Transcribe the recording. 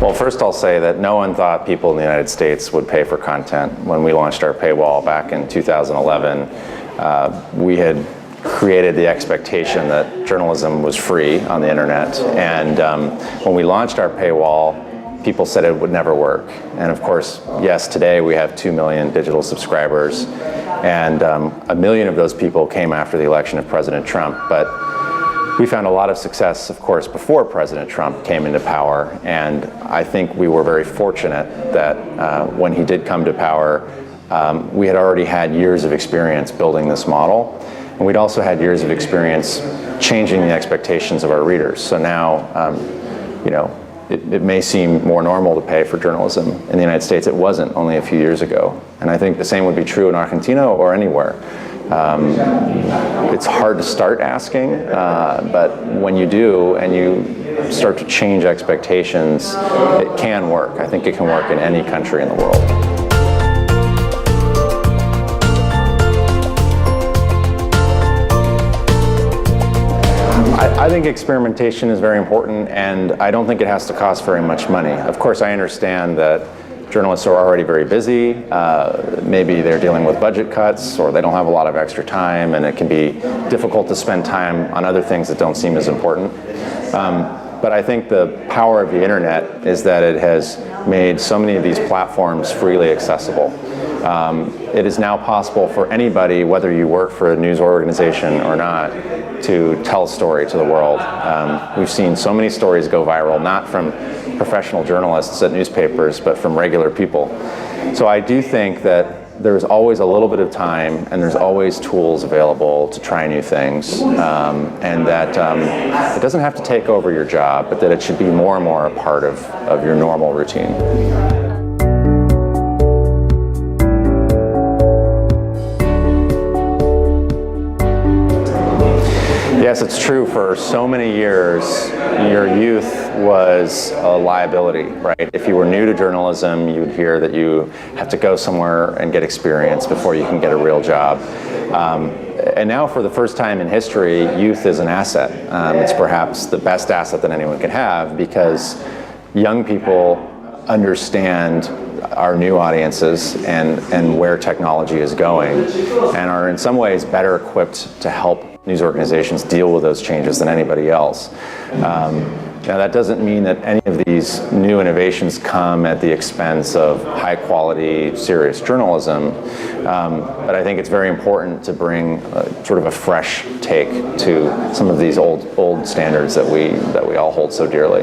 Well, first I'll say that no one thought people in the United States would pay for content. When we launched our paywall back in 2011, we had created the expectation that journalism was free on the internet. And when we launched our paywall, people said it would never work. And of course, yes, today we have 2 million digital subscribers, and 1 million of those people came after the election of President Trump. But we found a lot of success, of course, before President Trump came into power, and I think we were very fortunate that when he did come to power, we had already had years of experience building this model, and we'd also had years of experience changing the expectations of our readers. So now, it may seem more normal to pay for journalism in the United States. It wasn't only a few years ago, and I think the same would be true in Argentina or anywhere. It's hard to start asking, but when you do and you start to change expectations, it can work. I think it can work in any country in the world. I think experimentation is very important, and I don't think it has to cost very much money. Of course, I understand that journalists are already very busy. Maybe they're dealing with budget cuts, or they don't have a lot of extra time, and it can be difficult to spend time on other things that don't seem as important. But I think the power of the internet is that it has made so many of these platforms freely accessible. It is now possible for anybody, whether you work for a news organization or not, to tell a story to the world. We've seen so many stories go viral, not from professional journalists at newspapers, but from regular people. So I do think that there's always a little bit of time, and there's always tools available to try new things, and that it doesn't have to take over your job, but that it should be more and more a part of your normal routine. Yes, it's true. For so many years, your youth was a liability, right? If you were new to journalism, you'd hear that you have to go somewhere and get experience before you can get a real job. And now, for the first time in history, youth is an asset. It's perhaps the best asset that anyone can have, because young people understand our new audiences and where technology is going, and are in some ways better equipped to help news organizations deal with those changes than anybody else. Now, that doesn't mean that any of these new innovations come at the expense of high quality, serious journalism, but I think it's very important to bring sort of a fresh take to some of these old standards that we all hold so dearly.